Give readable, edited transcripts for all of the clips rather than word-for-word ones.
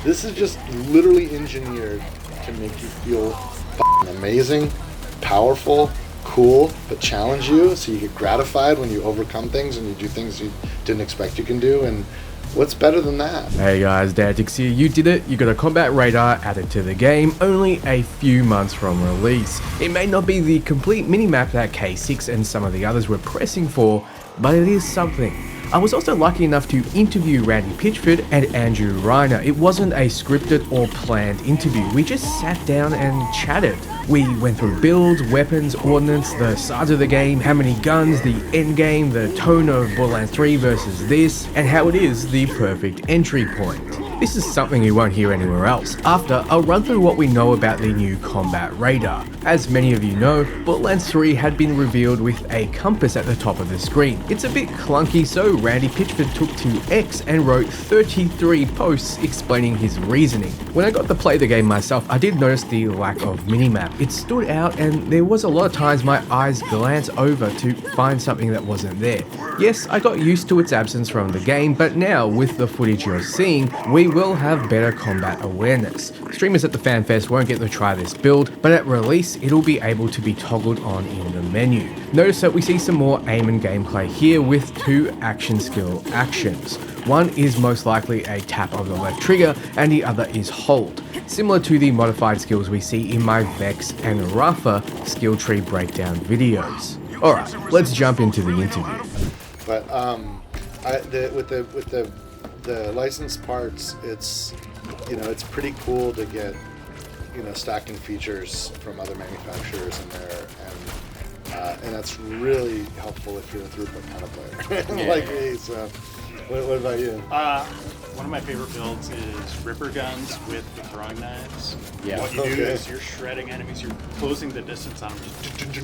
This is just literally engineered to make you feel f***ing amazing, powerful, cool, but challenge you so you get gratified when you overcome things and you do things you didn't expect you can do. And what's better than that? Hey guys, Dadix here. You did it. You got a combat radar added to the game only a few months from release. It may not be the complete minimap that K6 and some of the others were pressing for, but it is something. I was also lucky enough to interview Randy Pitchford and Andrew Reiner. It wasn't a scripted or planned interview. We just sat down and chatted. We went through builds, weapons, ordnance, the size of the game, how many guns, the end game, the tone of Borderlands 3 versus this, and how it is the perfect entry point. This is something you won't hear anywhere else. After, I'll run through what we know about the new combat radar. As many of you know, Borderlands 3 had been revealed with a compass at the top of the screen. It's a bit clunky, so Randy Pitchford took to X and wrote 33 posts explaining his reasoning. When I got to play the game myself, I did notice the lack of minimap. It stood out and there was a lot of times my eyes glanced over to find something that wasn't there. Yes, I got used to its absence from the game, but now with the footage you're seeing, we will have better combat awareness. Streamers at the FanFest won't get to try this build, but at release it'll be able to be toggled on in the menu. Notice that we see some more aim and gameplay here with two action skill actions. One is most likely a tap of the left trigger and the other is hold, similar to the modified skills we see in my Vex and Rafa skill tree breakdown videos. Alright, let's jump into the interview. But with the licensed parts, it's pretty cool to get stacking features from other manufacturers in there, and that's really helpful if you're a throughput kind of player like me. So, what about you? One of my favorite builds is Ripper guns with the throwing knives. Yeah. What you do is you're shredding enemies, you're closing the distance on them, and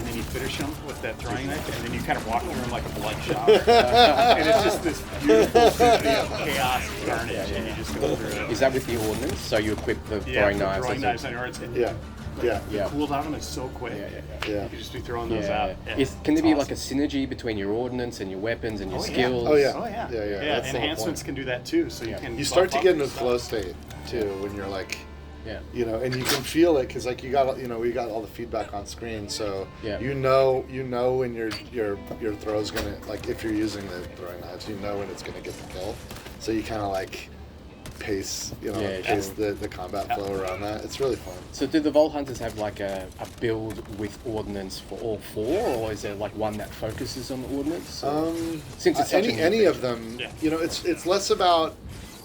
then you finish them with that throwing knife, and then you kind of walk through them like a blood shower. And it's just this beautiful symphony of chaos, carnage, and you just go through it. Is that with the ordnance? So you equip the throwing knives? Throwing knives on yours. Yeah. The cooldown is so quick. Yeah. You could just be throwing those out. Yeah. Can there be like a synergy between your ordnance and your weapons and your skills? Oh yeah. Yeah. Enhancements can do that too. So you start to get into flow state too when you're like, and you can feel it because like we got all the feedback on screen, so you know when your throw's gonna, like, if you're using the throwing knives, when it's gonna get the kill, so you kind of like pace the combat flow around that. It's really fun. So do the Vault Hunters have like a build with ordnance for all four, or is there like one that focuses on ordnance? Since it's any of them, it's less about,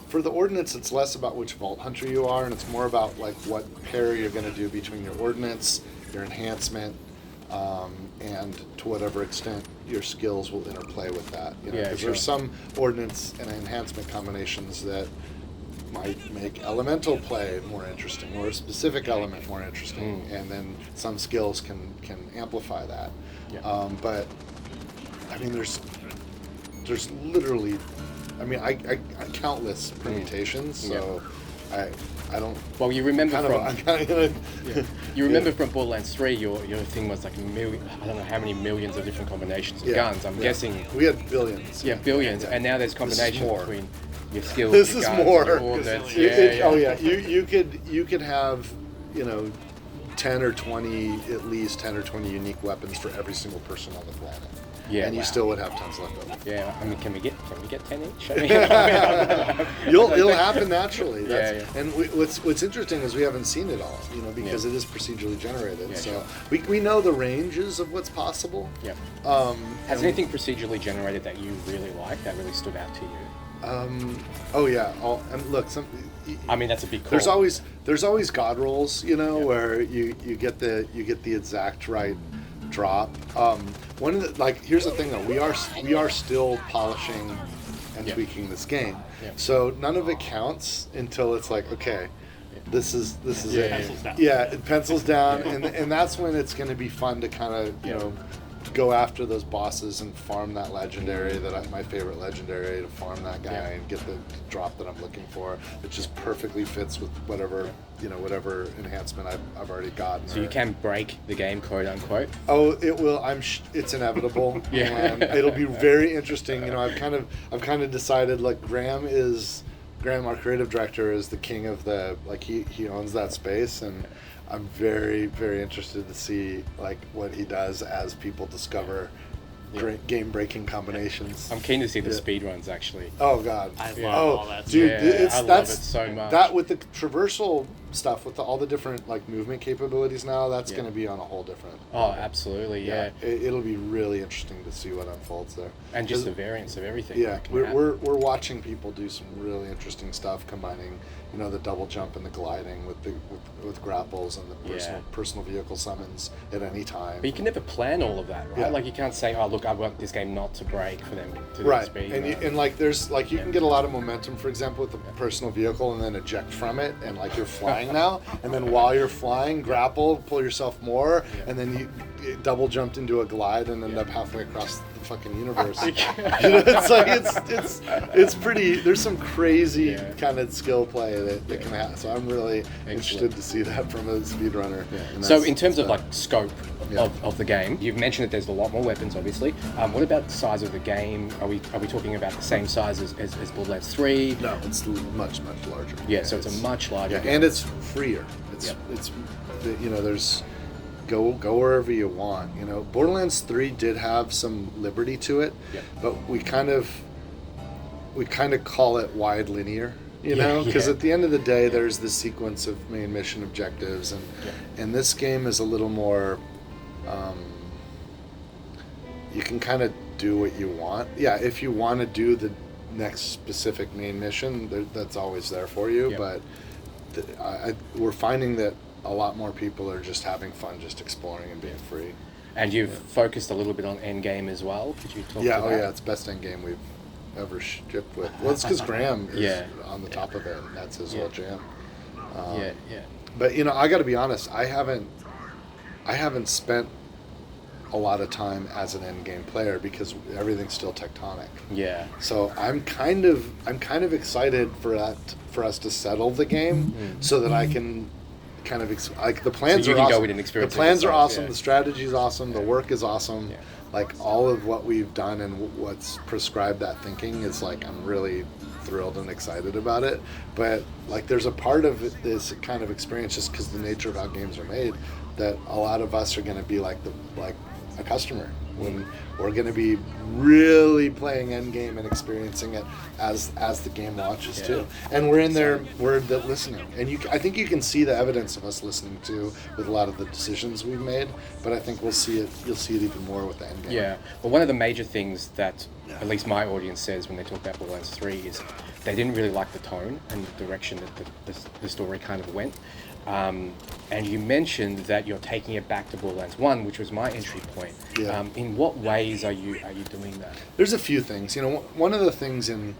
for the ordnance, it's less about which Vault Hunter you are, and it's more about like what pair you're going to do between your ordnance, your enhancement, and to whatever extent your skills will interplay with that. Because there's some ordnance and enhancement combinations that might make elemental play more interesting, or a specific element more interesting, and then some skills can amplify that. But I mean, there's literally, I countless permutations. So I don't. Well, you remember you remember Yeah. from Borderlands 3, your thing was like I don't know how many millions of different combinations of guns. I'm guessing we had billions. Yeah, billions, and now there's combinations between your skills. This your is guns, more. Your ordnance. You could have 10 or 20, at least 10 or 20 unique weapons for every single person on the planet. Yeah, and you still would have tons left over. Yeah, I mean, can we get 10 each? I mean, It'll happen naturally. Yeah. And what's interesting is we haven't seen it all, because it is procedurally generated. We know the ranges of what's possible. Yeah. Has anything procedurally generated that you really like, that really stood out to you? And look, I mean, that's a big call. There's always god rolls, where you get the exact right drop. One of the, here's the thing though, we are still polishing and tweaking this game. So none of it counts until it's like, okay, this is it. Pencils down. It pencils down, and that's when it's going to be fun to kind of go after those bosses and farm that legendary, my favorite legendary, to farm that guy and get the drop that I'm looking for. It just perfectly fits with whatever enhancement I've already gotten. So you can break the game, quote unquote. Oh, it will. It's inevitable. And it'll be very interesting. I've kind of decided, like, Graham is Graham, our creative director, is the king of the, like, he owns that space, and I'm very, very interested to see, like, what he does as people discover game-breaking combinations. I'm keen to see the speed runs actually. Oh God! I love Oh, all that dude, stuff. I love it so much. That with the traversal stuff, with all the different like movement capabilities now, that's going to be on a whole different. Oh, absolutely, yeah. It'll be really interesting to see what unfolds there. And just the variance of everything. Yeah, that can we're happen. watching people do some really interesting stuff, combining, you know, the double jump and the gliding with grapples and the personal vehicle summons at any time. But you can never plan all of that, right? Yeah. Like you can't say, "Oh, look, I want this game not to break for them to Right, speed." and like there's like you can get a lot of momentum, for example, with the personal vehicle, and then eject from it, and like you're flying now, and then while you're flying, grapple, pull yourself more, and then you double jumped into a glide and end up halfway across the fucking universe. You know, it's like it's pretty. There's some crazy kind of skill play that can happen. So I'm really interested to see that from a speedrunner. Yeah. So in terms of like scope of the game, you've mentioned that there's a lot more weapons, obviously. What about the size of the game? Are we talking about the same size as Borderlands 3? No, it's much larger. Yeah, so it's a much larger game. And it's freer. It's you know, there's go wherever you want. You know, Borderlands 3 did have some liberty to it, but we kind of call it wide linear. You know, because at the end of the day, there's this sequence of main mission objectives, and this game is a little more. You can kind of do what you want. Yeah, if you want to do the next specific main mission, that's always there for you. But we're finding that a lot more people are just having fun, just exploring and being free. And you've focused a little bit on endgame as well. Could you talk to that? It's best endgame we've ever shipped with. Well, it's because Graham is on the top of it, and that's his whole jam. But you know, I got to be honest. I haven't spent a lot of time as an end game player because everything's still tectonic. Yeah. So I'm kind of excited for us to settle the game so that I can kind of like the plans are awesome. The plans are awesome. The strategy is awesome. The work is awesome. Yeah. Like all of what we've done and what's prescribed that thinking is like I'm really thrilled and excited about it. But like there's a part of this kind of experience just because the nature of how games are made that a lot of us are going to be like a customer when we're going to be really playing endgame and experiencing it as the game launches too. And we're in there, we're listening, and I think you can see the evidence of us listening too with a lot of the decisions we've made. But I think you'll see it even more with the endgame. Yeah. Well, one of the major things that at least my audience says when they talk about Borderlands 3 is they didn't really like the tone and the direction that the story kind of went. And you mentioned that you're taking it back to Borderlands 1, which was my entry point. Yeah. In what ways are you doing that? There's a few things. You know, one of the things in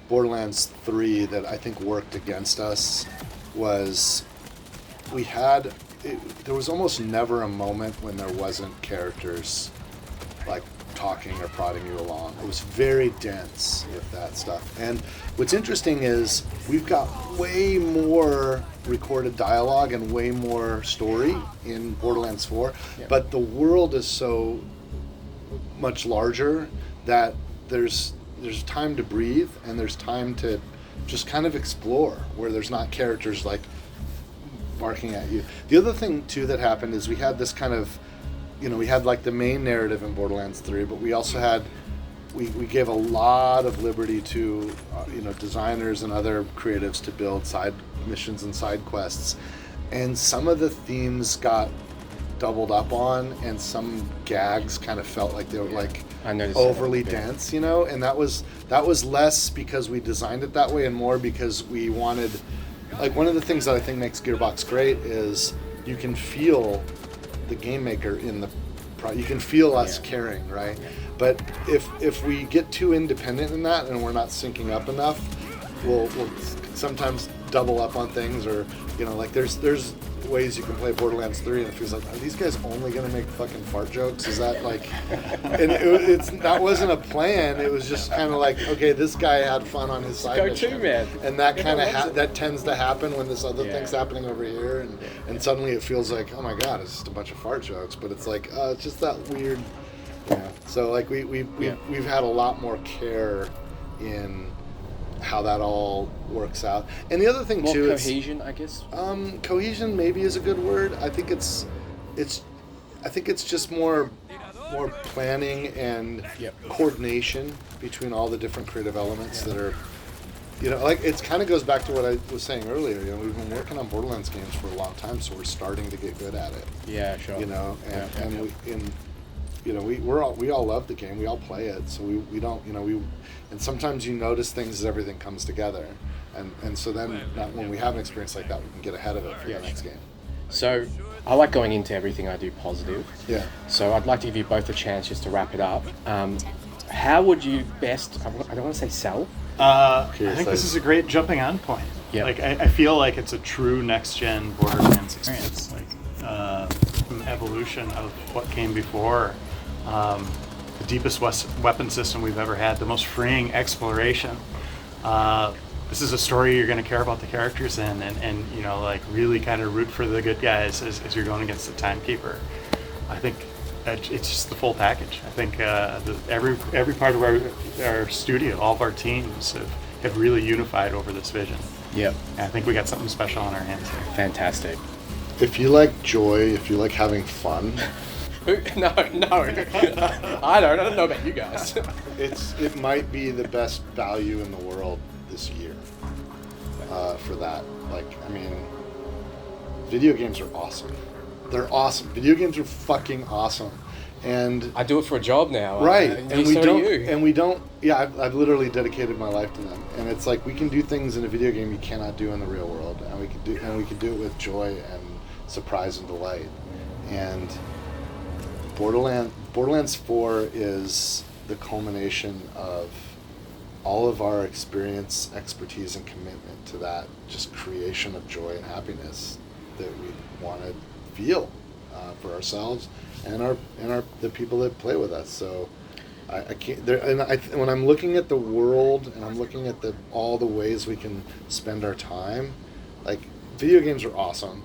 Borderlands 3 that I think worked against us was there was almost never a moment when there wasn't characters like talking or prodding you along. It was very dense with that stuff. And what's interesting is we've got way more recorded dialogue and way more story in Borderlands 4, but the world is so much larger that there's time to breathe and there's time to just kind of explore where there's not characters like barking at you. The other thing too that happened is we had this kind of, you know, we had like the main narrative in Borderlands 3, but we also had, we gave a lot of liberty to, you know, designers and other creatives to build side missions and side quests. And some of the themes got doubled up on, and some gags kind of felt like they were like overly dense, you know? And that was less because we designed it that way and more because we wanted, like one of the things that I think makes Gearbox great is you can feel the game maker in the you can feel us caring, right? But if we get too independent in that and we're not syncing up enough, we'll sometimes double up on things, or you know, like there's ways you can play Borderlands 3 and it feels like, are these guys only gonna make fucking fart jokes? Is that like, and it's that wasn't a plan. It was just kind of like, okay, this guy had fun on his side mission, man. And that kind of that tends to happen when this other thing's happening over here, and suddenly it feels like, oh my god, it's just a bunch of fart jokes. But it's like, it's just that weird. Yeah. So like we've had a lot more care in how that all works out. And the other thing More too, cohesion, I guess. cohesion maybe is a good word. I think it's just more planning and coordination between all the different creative elements that are, like it kind of goes back to what I was saying earlier. We've been working on Borderlands games for a long time, so we're starting to get good at it. Yeah, sure. We all love the game. We all play it, so we don't, and sometimes you notice things as everything comes together, and so then when we have an experience like that, we can get ahead of it for the next game. So I like going into everything I do positive. Yeah. So I'd like to give you both a chance just to wrap it up. How would you best, I don't want to say sell. I think this is a great jumping on point. Yeah. Like I feel like it's a true next gen Borderlands experience. Like an evolution of what came before. The deepest weapon system we've ever had, the most freeing exploration. This is a story you're going to care about the characters in, and like really kind of root for the good guys as you're going against the Timekeeper. I think it's just the full package. I think every part of our studio, all of our teams have really unified over this vision. Yep. And I think we got something special on our hands here. Fantastic. If you like joy, if you like having fun. No. I don't know about you guys. It might be the best value in the world this year for that. Video games are awesome. They're awesome. Video games are fucking awesome. And I do it for a job now. Right. And we don't. Yeah, I've literally dedicated my life to them. And it's like we can do things in a video game you cannot do in the real world, and we can do it with joy and surprise and delight. And Borderlands 4 is the culmination of all of our experience, expertise, and commitment to that just creation of joy and happiness that we want to feel for ourselves and the people that play with us. So I can't. When I'm looking at the world and I'm looking at all the ways we can spend our time, like video games are awesome.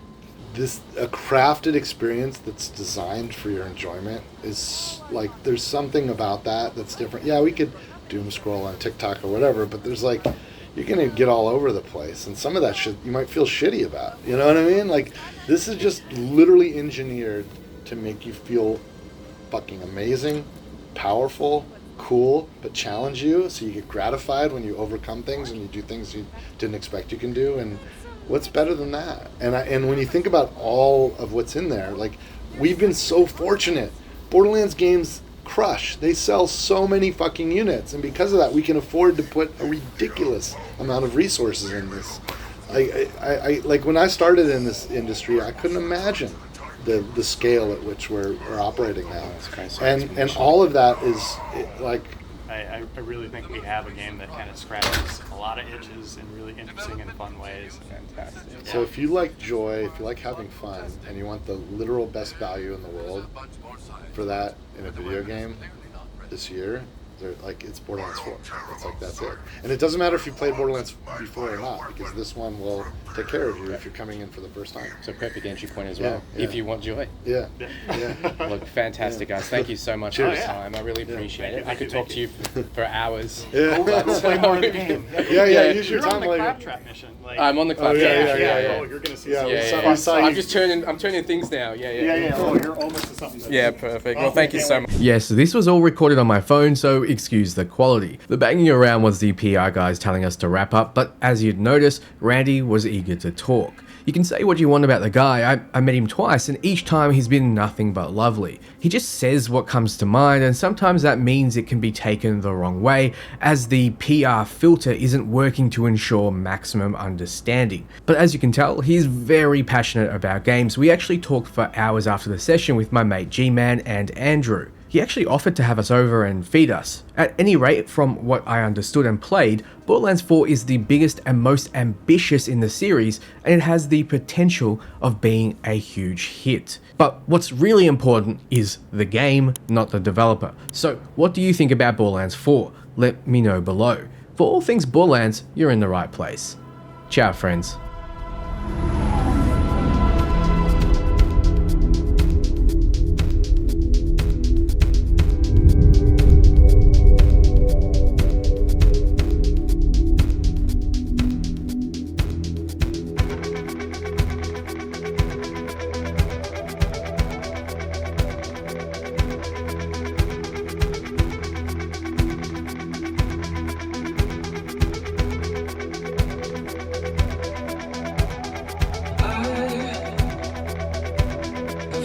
A crafted experience that's designed for your enjoyment is like, there's something about that's different. Yeah, we could doom scroll on TikTok or whatever, but there's like, you're gonna get all over the place, and some of that shit you might feel shitty about. You know what I mean? Like, this is just literally engineered to make you feel fucking amazing, powerful, cool, but challenge you, so you get gratified when you overcome things and you do things you didn't expect you can do. And what's better than that? And when you think about all of what's in there, like, we've been so fortunate. Borderlands games crush. They sell so many fucking units, and because of that, we can afford to put a ridiculous amount of resources in this. I like, when I started in this industry, I couldn't imagine the scale at which we're operating now. And all of that is like. I really think we have a game that kind of scratches a lot of itches in really interesting and fun ways. Fantastic. So if you like joy, if you like having fun, and you want the literal best value in the world for that in a video game this year, it's Borderlands 4. It's like, that's it. And it doesn't matter if you played Borderlands before or not, because this one will take care of you if you're coming in for the first time. So perfect entry point as well, if you want joy. Yeah. Look, fantastic, guys. Thank you so much for your time. I really appreciate it. I could talk to you for hours. Yeah. We'll play more of the game. Use your You're time on the later. claptrap mission. I'm on the claptrap mission. Yeah. Oh, you're gonna see. I'm turning things now. Yeah. Oh, you're almost to something. Yeah, perfect. Well, thank you so much. Yes, this was all recorded on my phone, so excuse the quality. The banging around was the PR guys telling us to wrap up, but as you'd notice, Randy was eager to talk. You can say what you want about the guy. I met him twice, and each time he's been nothing but lovely. He just says what comes to mind, and sometimes that means it can be taken the wrong way, as the PR filter isn't working to ensure maximum understanding. But as you can tell, he's very passionate about games. We actually talked for hours after the session with my mate G-Man and Andrew. He actually offered to have us over and feed us. At any rate, from what I understood and played, Borderlands 4 is the biggest and most ambitious in the series, and it has the potential of being a huge hit. But what's really important is the game, not the developer. So what do you think about Borderlands 4? Let me know below. For all things Borderlands, you're in the right place. Ciao, friends.